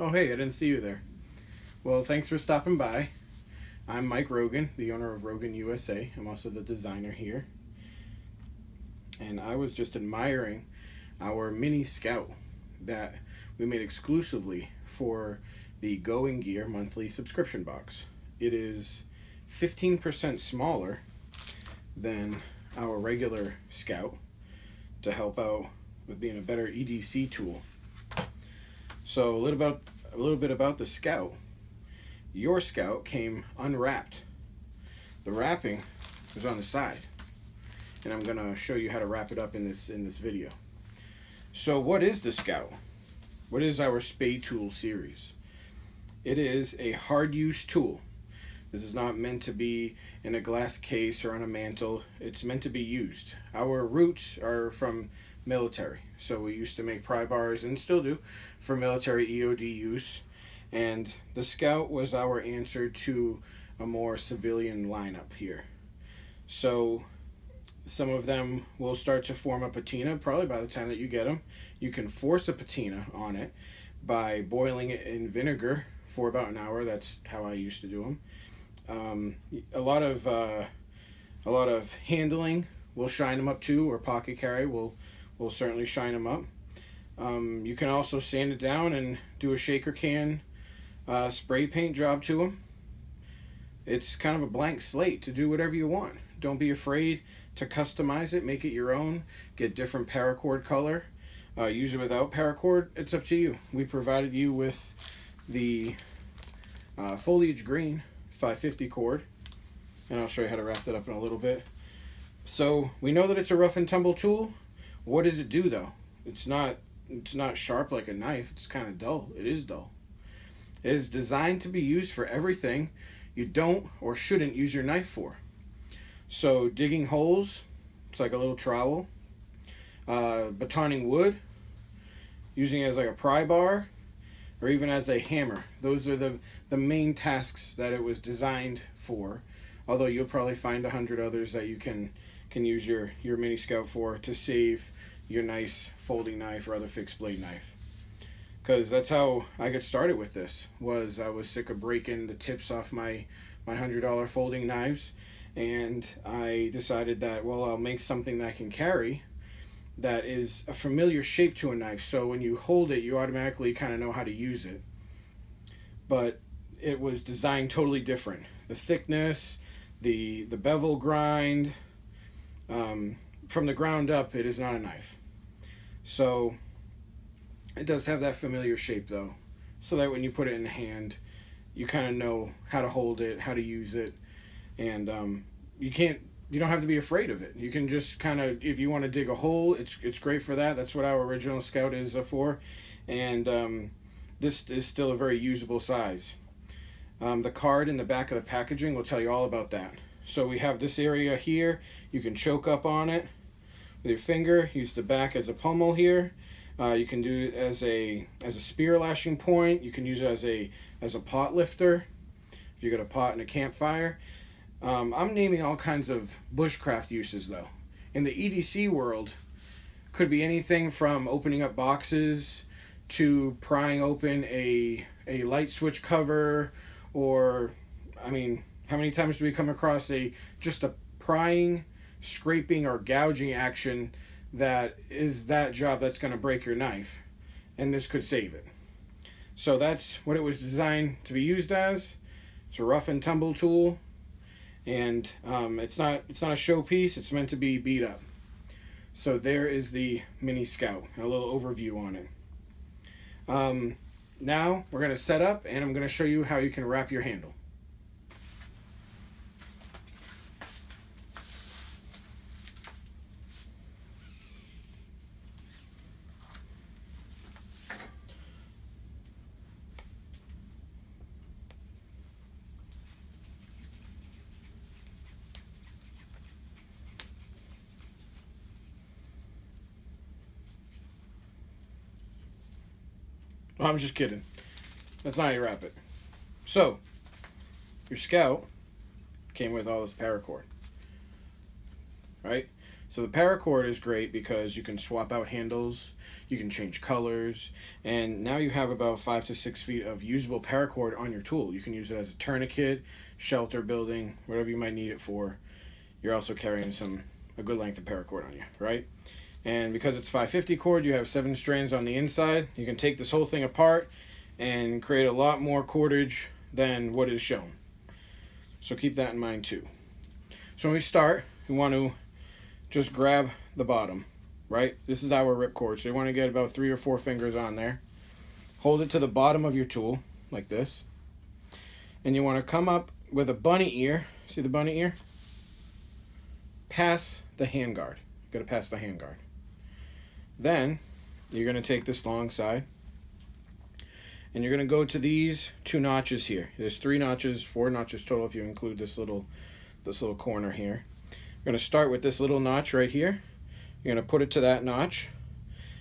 Oh, hey, I didn't see you there. Well, thanks for stopping by. I'm Mike Rogan, the owner of Rogan USA. I'm also the designer here. And I was just admiring our mini Scout that we made exclusively for the Going Gear monthly subscription box. It is 15% smaller than our regular Scout to help out with being a better EDC tool. So a little bit about the Scout. Your Scout came unwrapped. The wrapping was on the side, and I'm gonna show you how to wrap it up in this video. So what is the Scout? What is our Spade Tool series? It is a hard use tool. This is not meant to be in a glass case or on a mantle. It's meant to be used. Our roots are from military. So we used to make pry bars, and still do, for military EOD use. And the Scout was our answer to a more civilian lineup here. So some of them will start to form a patina probably by the time that you get them. You can force a patina on it by boiling it in vinegar for about an hour. That's how I used to do them. A lot of handling will shine them up too, or pocket carry will certainly shine them up. You can also sand it down and do a shaker can spray paint job to them. It's kind of a blank slate to do whatever you want. Don't be afraid to customize it, make it your own, get different paracord color, use it without paracord. It's up to you. We provided you with the foliage green 550 cord, and I'll show you how to wrap that up in a little bit. So we know that it's a rough and tumble tool. What does it do though? It's not sharp like a knife. It's kind of dull. It is dull. It is designed to be used for everything you don't or shouldn't use your knife for. So digging holes, it's like a little trowel. Batoning wood, using it as like a pry bar, or even as a hammer. Those are the main tasks that it was designed for. Although you'll probably find 100 others that you can use your mini Scout for to save your nice folding knife or other fixed blade knife. Because that's how I got started with this. I was sick of breaking the tips off my $100 folding knives, and I decided that, well, I'll make something that I can carry that is a familiar shape to a knife, so when you hold it you automatically kind of know how to use it. But it was designed totally different. The thickness, the bevel grind, from the ground up, it is not a knife. So it does have that familiar shape though, so that when you put it in the hand you kind of know how to hold it, how to use it, and you don't have to be afraid of it. You can just kind of, if you want to dig a hole, it's great for that. That's what our original Scout is for. And this is still a very usable size. The card in the back of the packaging will tell you all about that. So we have this area here. You can choke up on it with your finger. Use the back as a pommel here. You can do it as a spear lashing point. You can use it as a pot lifter if you got a pot and a campfire. I'm naming all kinds of bushcraft uses though. In the EDC world, could be anything from opening up boxes to prying open a light switch cover, or, I mean, how many times do we come across just a prying, scraping, or gouging action that is that job that's going to break your knife, and this could save it. So that's what it was designed to be used as. It's a rough and tumble tool. And it's not a showpiece. It's meant to be beat up. So there is the mini Scout. A little overview on it. Now we're going to set up, and I'm going to show you how you can wrap your handle. Well, I'm just kidding. That's not how you wrap it. So, your Scout came with all this paracord, right? So the paracord is great because you can swap out handles, you can change colors, and now you have about 5 to 6 feet of usable paracord on your tool. You can use it as a tourniquet, shelter building, whatever you might need it for. You're also carrying a good length of paracord on you, right? And because it's 550 cord, you have 7 strands on the inside. You can take this whole thing apart and create a lot more cordage than what is shown. So keep that in mind too. So when we start, we want to just grab the bottom, right? This is our ripcord, so you want to get about 3 or 4 fingers on there. Hold it to the bottom of your tool, like this. And you want to come up with a bunny ear. See the bunny ear? Pass the handguard. Got to pass the handguard. Then you're going to take this long side and you're going to go to these 2 notches here. There's 3 notches, 4 notches total if you include this little corner here. You're going to start with this little notch right here. You're going to put it to that notch.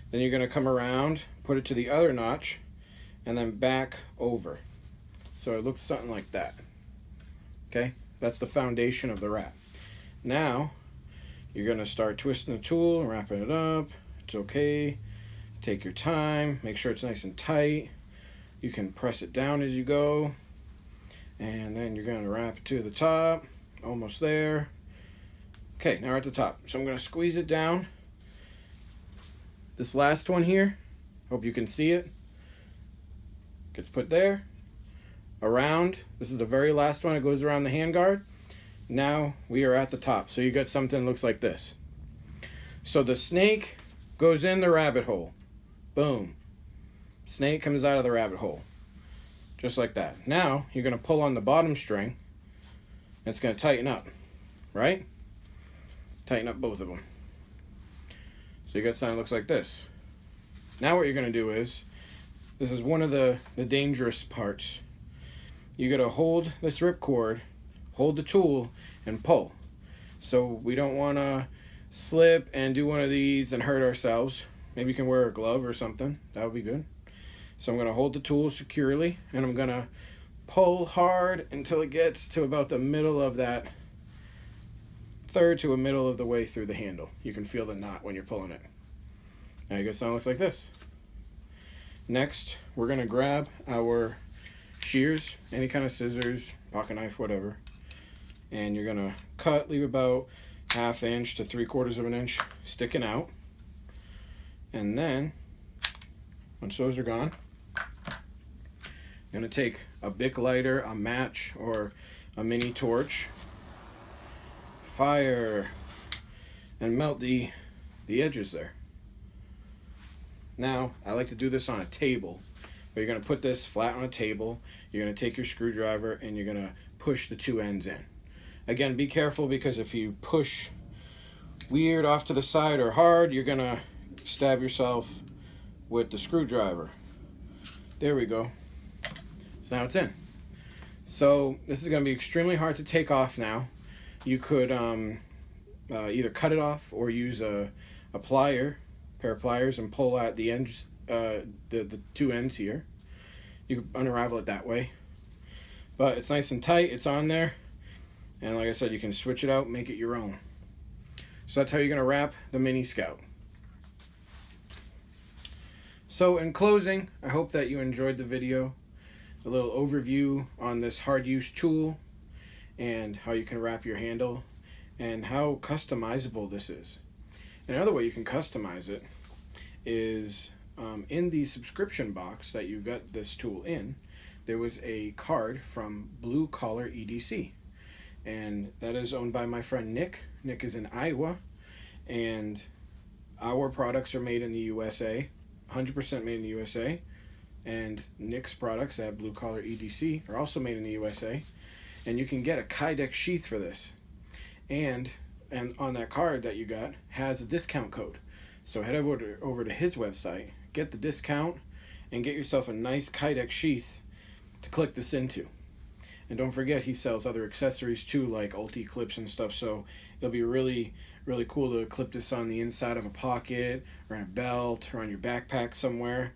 Then you're going to come around, put it to the other notch, and then back over. So it looks something like that. Okay? That's the foundation of the wrap. Now, you're going to start twisting the tool and wrapping it up. It's okay. Take your time. Make sure it's nice and tight. You can press it down as you go. And then you're going to wrap it to the top. Almost there. Okay, now we're at the top. So I'm going to squeeze it down. This last one here, hope you can see it, gets put there. Around, this is the very last one. It goes around the handguard. Now we are at the top. So you got something that looks like this. So the snake goes in the rabbit hole. Boom. Snake comes out of the rabbit hole. Just like that. Now you're going to pull on the bottom string. And it's going to tighten up. Right? Tighten up both of them. So you got something that looks like this. Now what you're going to do is, this is one of the dangerous parts. You got to hold this ripcord, hold the tool, and pull. So we don't want to slip and do one of these and hurt ourselves. Maybe you can wear a glove or something. That would be good. So I'm going to hold the tool securely, and I'm going to pull hard until it gets to about the middle of that third to a middle of the way through the handle. You can feel the knot when you're pulling it. Now you got something that looks like this. Next, we're going to grab our shears, any kind of scissors, pocket knife, whatever, and you're going to cut, leave about 1/2 inch to 3/4 of an inch sticking out. And then, once those are gone, I'm going to take a Bic lighter, a match, or a mini torch, fire, and melt the edges there. Now, I like to do this on a table, but you're going to put this flat on a table. You're going to take your screwdriver and you're going to push the 2 ends in. Again, be careful, because if you push weird off to the side or hard, you're going to stab yourself with the screwdriver. There we go. So now it's in. So this is going to be extremely hard to take off now. You could either cut it off or use a pair of pliers, and pull out the ends, the 2 ends here. You can unravel it that way. But it's nice and tight. It's on there. And like I said, you can switch it out, make it your own. So that's how you're going to wrap the Mini Scout. So in closing, I hope that you enjoyed the video. A little overview on this hard use tool and how you can wrap your handle and how customizable this is. Another way you can customize it is in the subscription box that you got this tool in, there was a card from Blue Collar EDC. And that is owned by my friend Nick. Nick is in Iowa, and our products are made in the USA, 100% made in the USA. And Nick's products at Blue Collar EDC are also made in the USA. And you can get a Kydex sheath for this. And on that card that you got has a discount code. So head over to his website, get the discount, and get yourself a nice Kydex sheath to click this into. And don't forget, he sells other accessories too, like Ulti clips and stuff. So it'll be really, really cool to clip this on the inside of a pocket, or in a belt, or on your backpack somewhere.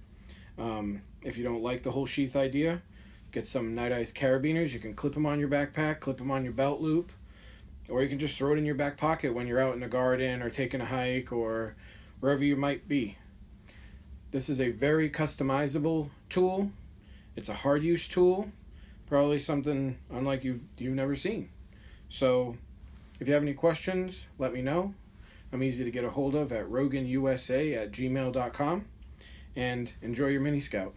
If you don't like the whole sheath idea, get some Night Eyes carabiners. You can clip them on your backpack, clip them on your belt loop, or you can just throw it in your back pocket when you're out in the garden or taking a hike or wherever you might be. This is a very customizable tool. It's a hard use tool, probably something unlike you've never seen. So if you have any questions, let me know. I'm easy to get a hold of at roganusa@gmail.com, and enjoy your Mini Scout.